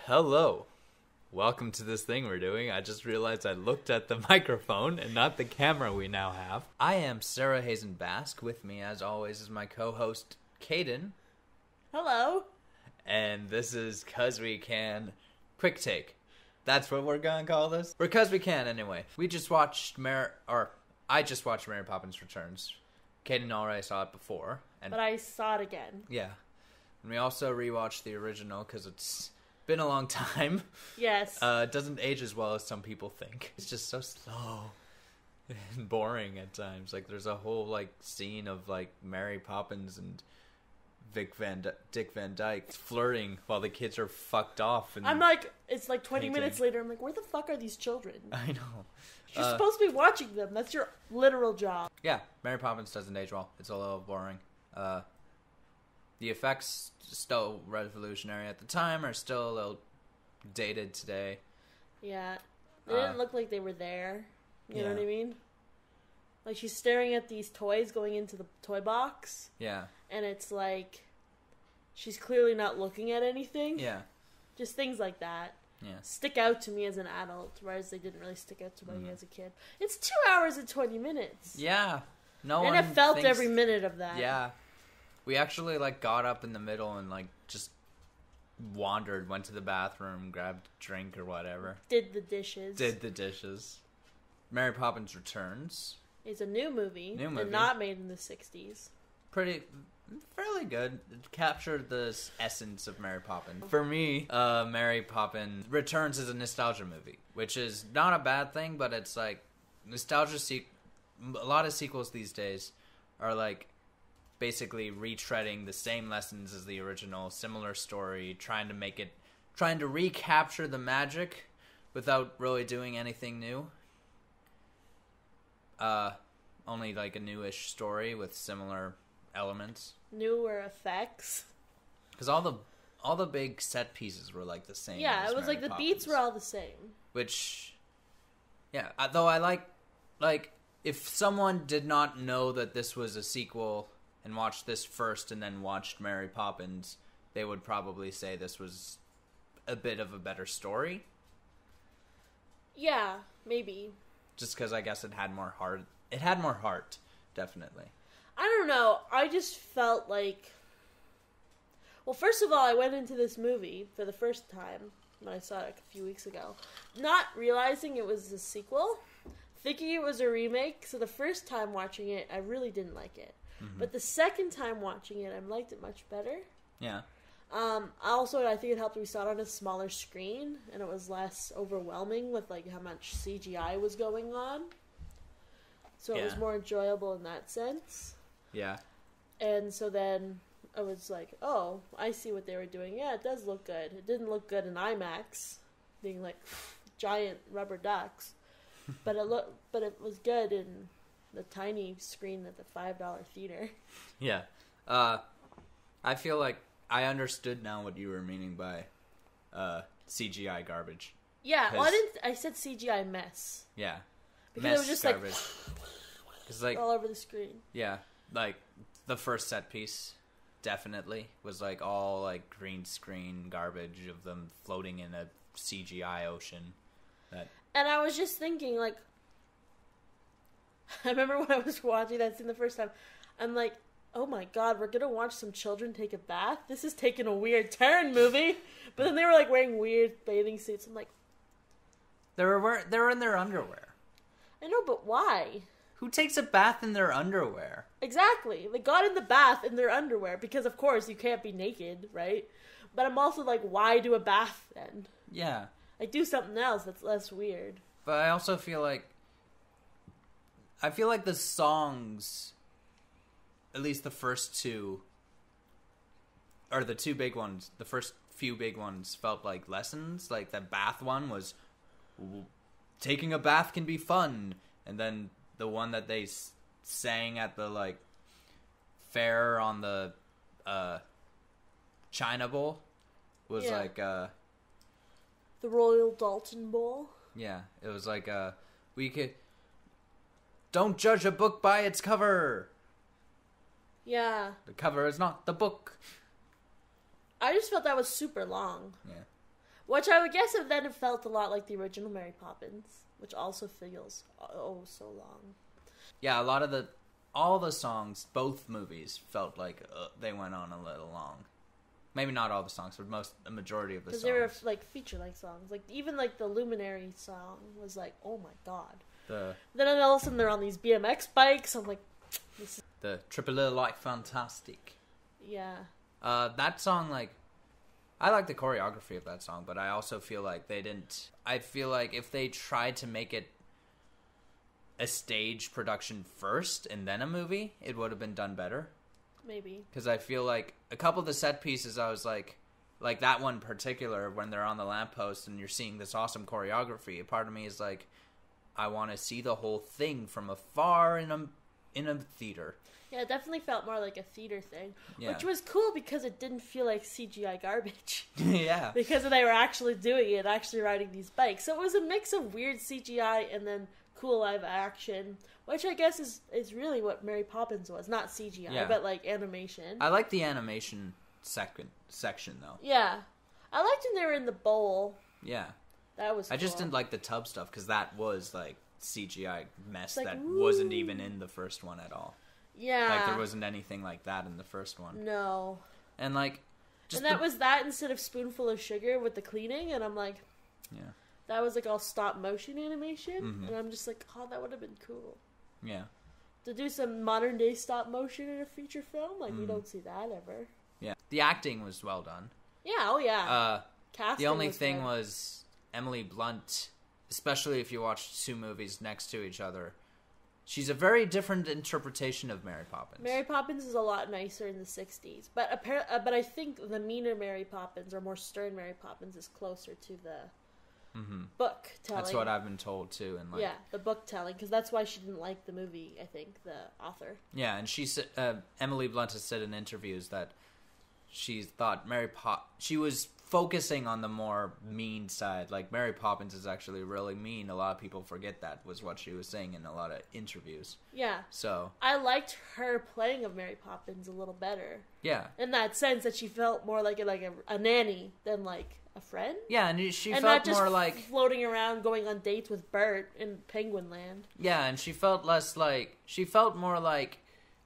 Hello. Welcome to this thing we're doing. I just realized I looked at the microphone and not the camera we now have. I am Sarah Hazen Bask. With me, as always, is my co-host, Caden. Hello. And this is Cause We Can Quick Take. That's what we're gonna call this? Or Cause We Can, anyway. I just watched Mary Poppins Returns. Caden already saw it before. But I saw it again. Yeah. And we also rewatched the original because it's been a long time. Yes. It doesn't age as well as some people think. It's just so slow and boring at times. Like, there's a whole, scene of, Mary Poppins and Dick Van Dyke flirting while the kids are fucked off. And it's 20 minutes later, I'm like, where the fuck are these children? I know. You're supposed to be watching them. That's your literal job. Yeah, Mary Poppins doesn't age well. It's a little boring. The effects, still revolutionary at the time, are still a little dated today. Yeah. They didn't look like they were there. You know what I mean? Like, she's staring at these toys going into the toy box. Yeah. And it's like, she's clearly not looking at anything. Yeah. Just things like that. Yeah. Stick out to me as an adult, whereas they didn't really stick out to me as a kid. It's 2 hours and 20 minutes. Yeah. And I felt every minute of that. Yeah. We actually, got up in the middle and, just wandered, went to the bathroom, grabbed a drink or whatever. Did the dishes. Mary Poppins Returns. It's a new movie. And not made in the 60s. Fairly good. It captured the essence of Mary Poppins. For me, Mary Poppins Returns is a nostalgia movie, which is not a bad thing, but it's, nostalgia a lot of sequels these days are, basically retreading the same lessons as the original, similar story, trying to recapture the magic without really doing anything new. Only a newish story with similar elements. Newer effects. Because all the big set pieces were the same. Yeah, it was Mary the Poppins. beats were all the same. Which, yeah, though I like if someone did not know that this was a sequel and watched this first and then watched Mary Poppins, they would probably say this was a bit of a better story. Yeah, maybe. Just because I guess it had more heart. It had more heart, definitely. I don't know. I just felt like... Well, first of all, I went into this movie for the first time when I saw it a few weeks ago, not realizing it was a sequel, thinking it was a remake. So the first time watching it, I really didn't like it. Mm-hmm. But the second time watching it, I liked it much better. Yeah. Also, I think it helped we saw it on a smaller screen, and it was less overwhelming with how much CGI was going on. So it was more enjoyable in that sense. Yeah. And so then I was like, oh, I see what they were doing. Yeah, it does look good. It didn't look good in IMAX, being giant rubber ducks, but it was good in the tiny screen at the $5 theater. Yeah. I feel like I understood now what you were meaning by CGI garbage. Yeah, I said CGI mess. Yeah. Because it was just garbage. Cause all over the screen. Yeah. The first set piece definitely was all green screen garbage of them floating in a CGI ocean. And I was just thinking, I remember when I was watching that scene the first time, I'm like, oh my god, we're gonna watch some children take a bath? This is taking a weird turn, movie. But then they were wearing weird bathing suits. I'm like, they were in their underwear. I know, but why? Who takes a bath in their underwear? Exactly. They got in the bath in their underwear because, of course, you can't be naked, right? But I'm also why do a bath then? Yeah. Do something else that's less weird. But I also feel like the songs, at least the first two, or the two big ones, the first few big ones felt like lessons. The bath one was, taking a bath can be fun. And then the one that they sang at the, fair on the, China Bowl was, the Royal Dalton Bowl? Yeah, it was we could... Don't judge a book by its cover! Yeah. The cover is not the book. I just felt that was super long. Yeah. Which I would guess it then felt a lot like the original Mary Poppins, which also feels so long. Yeah, all the songs, both movies felt like they went on a little long. Maybe not all the songs, but a majority of the songs. Because they were like feature-length songs. Like even like the Luminary song was like, oh my god. Then all of a sudden they're on these BMX bikes. I'm like, this is... The Triple like fantastic. Yeah. That song, like, I like the choreography of that song, but I also feel like they didn't. I feel like if they tried to make it a stage production first and then a movie, it would have been done better. Maybe. Because I feel like a couple of the set pieces, I was like that one in particular, when they're on the lamppost and you're seeing this awesome choreography, a part of me is like, I want to see the whole thing from afar in a theater. Yeah, it definitely felt more like a theater thing. Yeah. Which was cool because it didn't feel like CGI garbage. Yeah. Because they were actually doing it, actually riding these bikes. So it was a mix of weird CGI and then cool live action, which I guess is really what Mary Poppins was. Not CGI, but like animation. I like the animation section though. Yeah. I liked when they were in the bowl. Yeah. That was cool. I just didn't like the tub stuff because that was like CGI mess like, that wasn't even in the first one at all. Yeah. Like there wasn't anything like that in the first one. No. And like was that instead of Spoonful of Sugar with the cleaning, and I'm like, yeah. That was like all stop motion animation, Mm-hmm. and I'm just like, oh, that would have been cool. Yeah. To do some modern day stop motion in a feature film, like we don't see that ever. Yeah. The acting was well done. Yeah, oh yeah. Casting the only was thing good. was Emily Blunt, especially if you watch two movies next to each other, she's a very different interpretation of Mary Poppins. Mary Poppins is a lot nicer in the 60s, but I think the meaner Mary Poppins, or more stern Mary Poppins, is closer to the book telling. That's what I've been told too. And yeah, the book telling, because that's why she didn't like the movie. I think the author. Yeah, and she said Emily Blunt has said in interviews that she thought she was focusing on the more mean side. Like, Mary Poppins is actually really mean. A lot of people forget that, was what she was saying in a lot of interviews. Yeah. So I liked her playing of Mary Poppins a little better. Yeah. In that sense that she felt more like a nanny than like a friend. Yeah, and she felt not just more like floating around going on dates with Bert in Penguin Land. Yeah, and she felt more like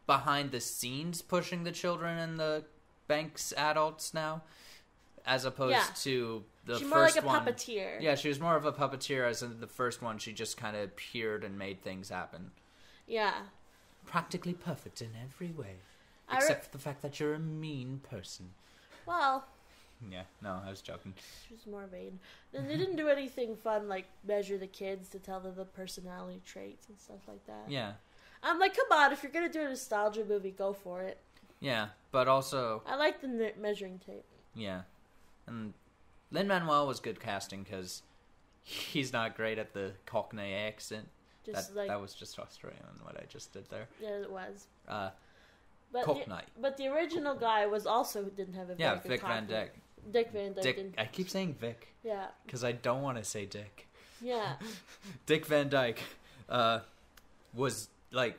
behind the scenes pushing the children and the bank's adults now, as opposed to the She's first more like a one. puppeteer. Yeah, she was more of a puppeteer, as in the first one she just kind of appeared and made things happen. Yeah. Practically perfect in every way. Except for the fact that you're a mean person. Well... Yeah, no, I was joking. She was more vain. Then they didn't do anything fun like measure the kids to tell them the personality traits and stuff like that. Yeah. I'm like, come on, if you're going to do a nostalgia movie, go for it. Yeah, but also... I like the measuring tape. Yeah. And Lin-Manuel was good casting because he's not great at the Cockney accent. That was just Australian, what I just did there. Yeah, it was. But Cockney. But the original guy didn't have a very good Vic Van Cockney. Dyke. Dick Van Dyke. I keep saying Vic. Yeah. Because I don't want to say Dick. Yeah. Dick Van Dyke was, like,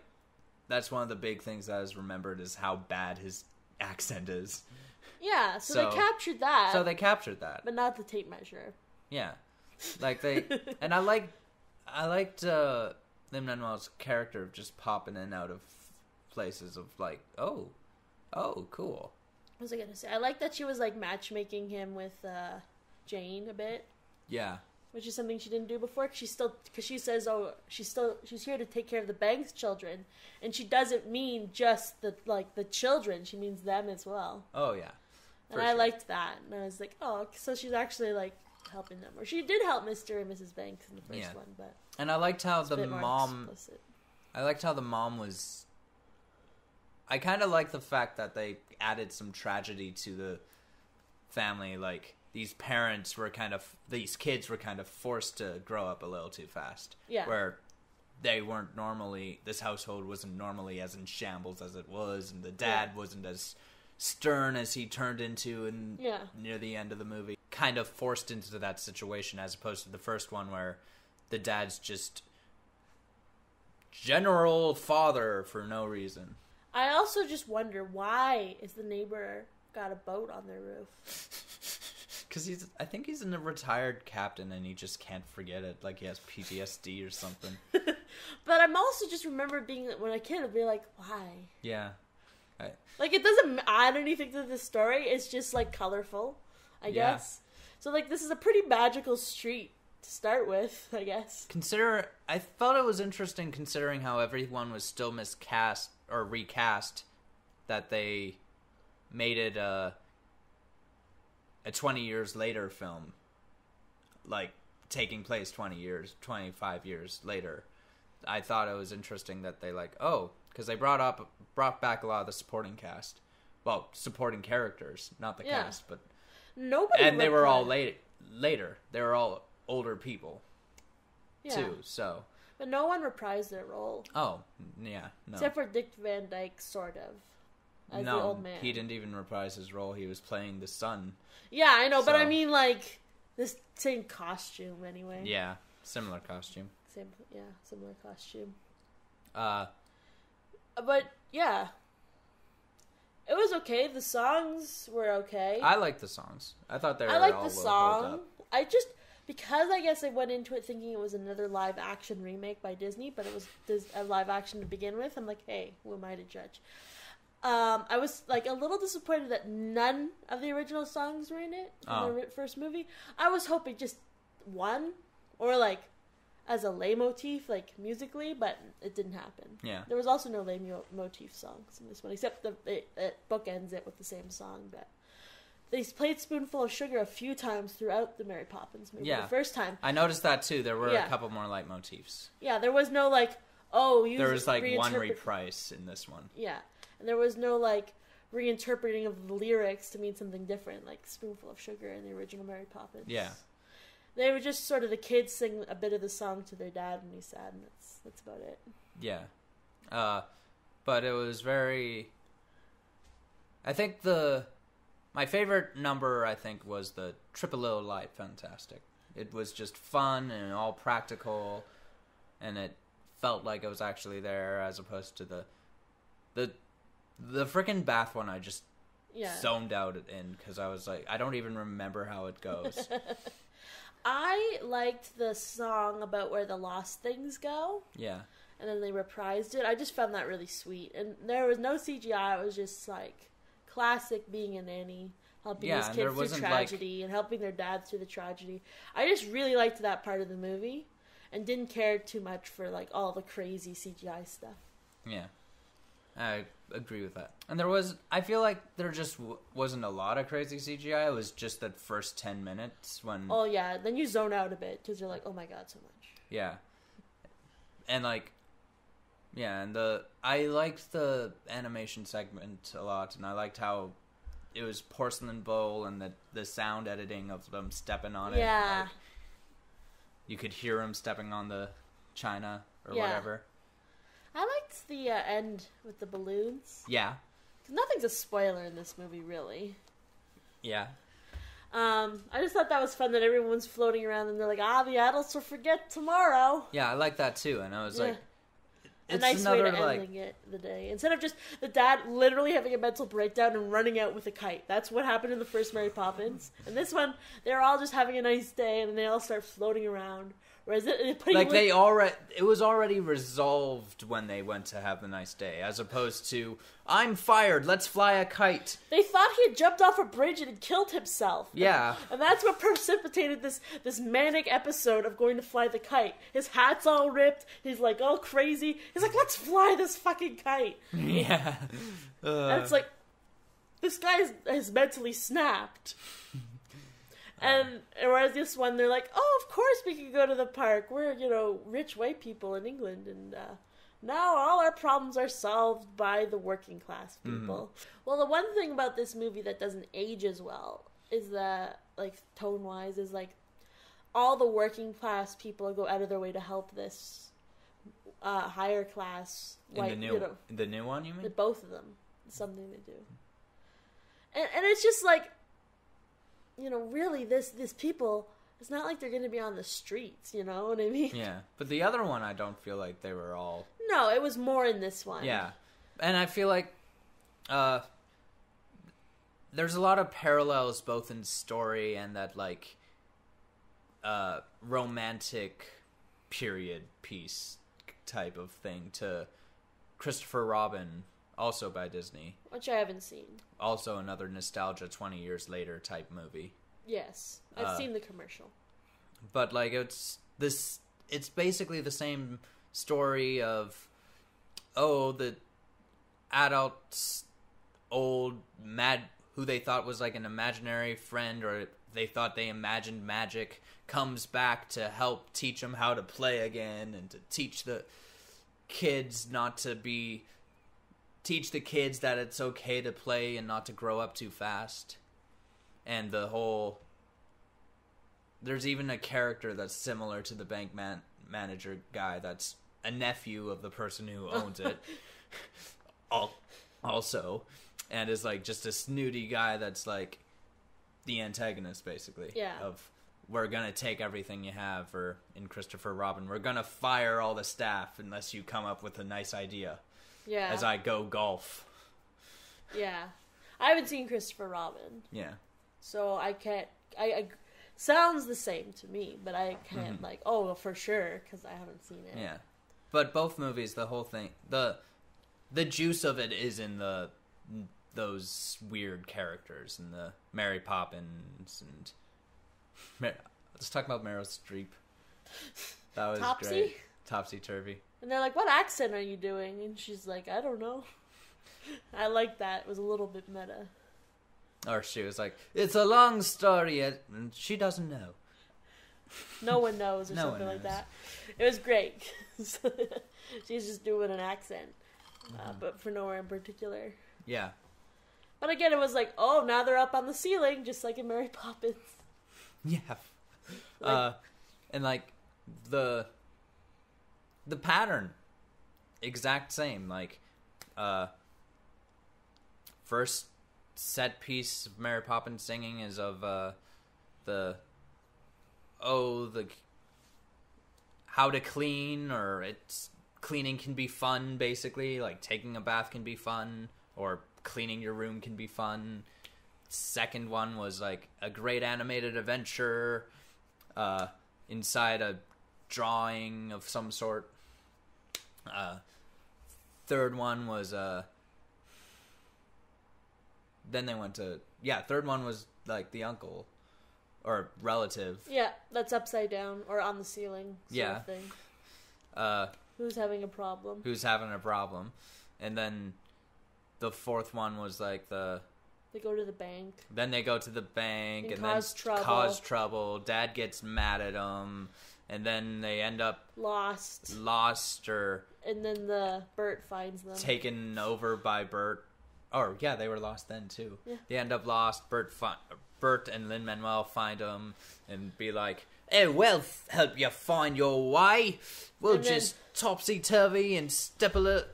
that's one of the big things that is remembered is how bad his accent is. Yeah, so they captured that. So they captured that. But not the tape measure. Yeah. Like, and I liked Lin-Manuel's character of just popping in and out of places of, like, oh, cool. What was I gonna say? I like that she was like matchmaking him with Jane a bit. Yeah. Which is something she didn't do before. Because she says, she's here to take care of the bank's children, and she doesn't mean just the children. She means them as well. Oh yeah. And I liked that, and I was like, oh, so she's actually like helping them, or she did help Mr. and Mrs. Banks in the first one, but. And I liked how the mom. Explicit. I liked how the mom was. I kind of like the fact that they added some tragedy to the family. Like, these kids were kind of forced to grow up a little too fast. Yeah. Where this household wasn't normally as in shambles as it was, and the dad wasn't as stern as he turned into near the end of the movie. Kind of forced into that situation, as opposed to the first one where the dad's just general father for no reason. I also just wonder, why is the neighbor got a boat on their roof? Because I think he's a retired captain and he just can't forget it. Like he has PTSD or something. But I'm also just remember being, when a kid, I'd be like, why? Yeah. Like, it doesn't add anything to the story. It's just, like, colorful, I guess. So, like, this is a pretty magical street to start with, I guess. I thought it was interesting considering how everyone was still miscast or recast, that they made it a 20 years later film. Like, taking place 25 years later. I thought it was interesting that they because they brought back a lot of the supporting cast. Well, supporting characters, not the cast, but nobody. And they were all later. They were all older people, too. So, but no one reprised their role. Oh, yeah, no. Except for Dick Van Dyke, sort of, as the old man. He didn't even reprise his role. He was playing the son. Yeah, I know, but I mean, like, the same costume anyway. Yeah, similar costume. Similar costume. But yeah, it was okay. The songs were okay. I liked the songs. I thought they were. I liked all the song. Because I guess I went into it thinking it was another live action remake by Disney, but it was a live action to begin with. I'm like, hey, who am I to judge? I was like a little disappointed that none of the original songs were in it from the first movie. I was hoping just one, or like as a leitmotif, like musically, but it didn't happen. Yeah. There was also no leitmotif songs in this one, except it bookends it with the same song. But they played Spoonful of Sugar a few times throughout the Mary Poppins movie. Yeah. The first time. I noticed that too. There were a couple more leitmotifs. Yeah, there was no like, there was like one reprise in this one. Yeah. And there was no like reinterpreting of the lyrics to mean something different, like Spoonful of Sugar in the original Mary Poppins. Yeah. They were just sort of the kids sing a bit of the song to their dad when he's sad, and that's about it. Yeah. But it was very... I think my favorite number, I think, was the Tripolo Light Fantastic. It was just fun and all practical, and it felt like it was actually there, as opposed to the freaking bath one. I just zoned out in, because I was like, I don't even remember how it goes. I liked the song about where the lost things go. Yeah. And then they reprised it. I just found that really sweet. And there was no CGI. It was just like classic being a nanny, helping these kids through tragedy and helping their dad through the tragedy. I just really liked that part of the movie and didn't care too much for like all the crazy CGI stuff. Yeah. I agree with that. And I feel like there just wasn't a lot of crazy CGI. It was just that first 10 minutes when... Oh, yeah. Then you zone out a bit because you're like, oh my god, so much. Yeah. And like... Yeah, and I liked the animation segment a lot, and I liked how it was porcelain bowl and the sound editing of them stepping on it. Yeah. Like, you could hear them stepping on the china or whatever. I liked the end with the balloons. Yeah. Nothing's a spoiler in this movie, really. Yeah. I just thought that was fun that everyone's floating around and they're like, the adults will forget tomorrow. Yeah, I like that too. And I was like, it's a nice way to ending the day. Instead of just the dad literally having a mental breakdown and running out with a kite. That's what happened in the first Mary Poppins. And this one, they're all just having a nice day and they all start floating around. Whereas it was already resolved when they went to have the nice day, as opposed to, I'm fired, let's fly a kite. They thought he had jumped off a bridge and had killed himself. Yeah. And that's what precipitated this manic episode of going to fly the kite. His hat's all ripped, he's like all crazy. He's like, let's fly this fucking kite. Yeah. And it's like, this guy has mentally snapped. And whereas this one, they're like, oh, of course we can go to the park. We're, rich white people in England. And now all our problems are solved by the working class people. Mm-hmm. Well, the one thing about this movie that doesn't age as well is that, like, tone-wise, is, like, all the working class people go out of their way to help this higher class white, the new one, you mean? Both of them. It's something they do. And it's just like, really, this people, it's not like they're going to be on the streets, you know what I mean? Yeah, but the other one, I don't feel like they were all... No, it was more in this one. Yeah, and I feel like there's a lot of parallels both in story and that, like, romantic period piece type of thing to Christopher Robin, also by Disney. Which I haven't seen. Also another nostalgia 20 years later type movie. Yes. I've seen the commercial. But, like, it's basically the same story of, the adults, old, mad, who they thought was, like, an imaginary friend, or they thought they imagined magic, comes back to help teach them how to play again, and to teach the kids teach the kids that it's okay to play and not to grow up too fast. And there's even a character that's similar to the bank manager guy that's a nephew of the person who owns it. Also. And is, like, just a snooty guy that's, like, the antagonist, basically. Yeah. Of, we're gonna take everything you have, or in Christopher Robin, we're gonna fire all the staff unless you come up with a nice idea. Yeah. As I go golf. Yeah. I haven't seen Christopher Robin. Yeah. So I can't... I sounds the same to me, but I can't, like, for sure, because I haven't seen it. Yeah. But both movies, the whole thing, the juice of it is in those weird characters, and the Mary Poppins, and... Let's talk about Meryl Streep. That was great. Topsy-turvy. And they're like, what accent are you doing? And she's like, I don't know. I like that. It was a little bit meta. Or she was like, it's a long story, and she doesn't know. No one knows, or something like that. It was great. She's just doing an accent, but for nowhere in particular. Yeah. But again, it was like, now they're up on the ceiling, just like in Mary Poppins. Yeah. And, like, the pattern, exact same. Like, first set piece of Mary Poppins singing is of how to clean, or cleaning can be fun, basically. Like, taking a bath can be fun, or cleaning your room can be fun. Second one was, like, a great animated adventure inside a drawing of some sort. Third one was then they went to third one was, like, the uncle or relative. Yeah, that's upside down or on the ceiling sort of thing. Who's having a problem? And then the fourth one was, like, they go to the bank. Then they go to the bank and cause trouble. Dad gets mad at them, and then they end up lost, or and then Bert finds them, taken over by Bert. Oh yeah, they were lost then too. Yeah. They end up lost. Bert and Lin-Manuel find them and be like, "Hey, we'll help you find your way. We'll just topsy-turvy and step a little."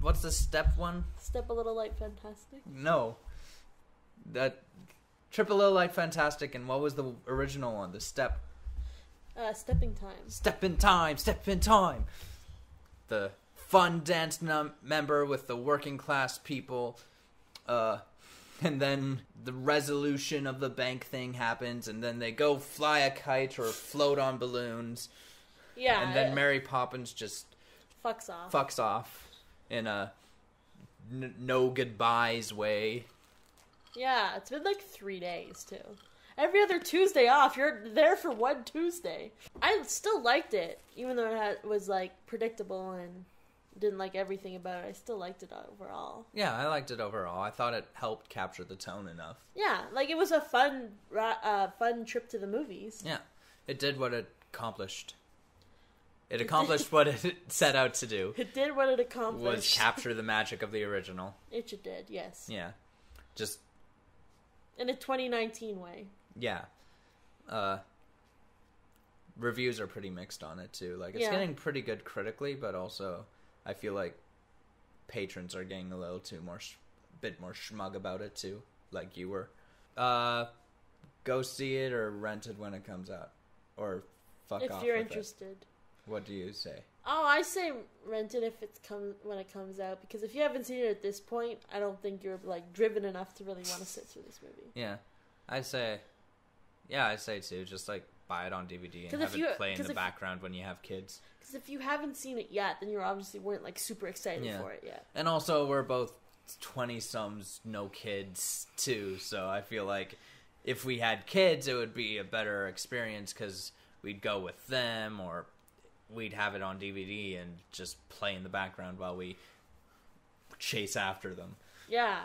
What's the step one? Step a little light, fantastic. No. That Triple Little Light Fantastic, and what was the original one? The Step. Stepping Time. Step in time. The fun dance member with the working class people, and then the resolution of the bank thing happens, and then they go fly a kite or float on balloons. Yeah. And then Mary Poppins just fucks off in a no goodbyes way. Yeah, it's been like 3 days, too. Every other Tuesday off, you're there for one Tuesday. I still liked it, even though it was, like, predictable and didn't like everything about it. I still liked it overall. Yeah, I liked it overall. I thought it helped capture the tone enough. Yeah, like, it was a fun trip to the movies. Yeah, it did what it accomplished. It accomplished what it set out to do. It did what it accomplished. Was capture the magic of the original. It did, yes. Yeah. Just... in a 2019 way. Yeah. Reviews are pretty mixed on it, too. Like, it's getting pretty good critically, but also I feel like patrons are getting a little bit more schmug about it, too. Like you were. Go see it or rent it when it comes out. Or fuck off if you're interested. What do you say? Oh, I say rent it if when it comes out, because if you haven't seen it at this point, I don't think you're like driven enough to really want to sit through this movie. Yeah, I say too. Just like buy it on DVD and have it play in the background when you have kids. Because if you haven't seen it yet, then you obviously weren't like super excited for it yet. And also, we're both 20-somes, no kids too. So I feel like if we had kids, it would be a better experience because we'd go with them, or we'd have it on DVD and just play in the background while we chase after them. Yeah.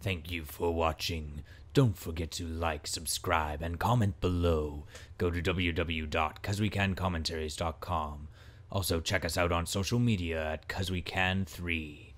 Thank you for watching. Don't forget to like, subscribe, and comment below. Go to www.causewecancommentaries.com. Also, check us out on social media at causewecan3.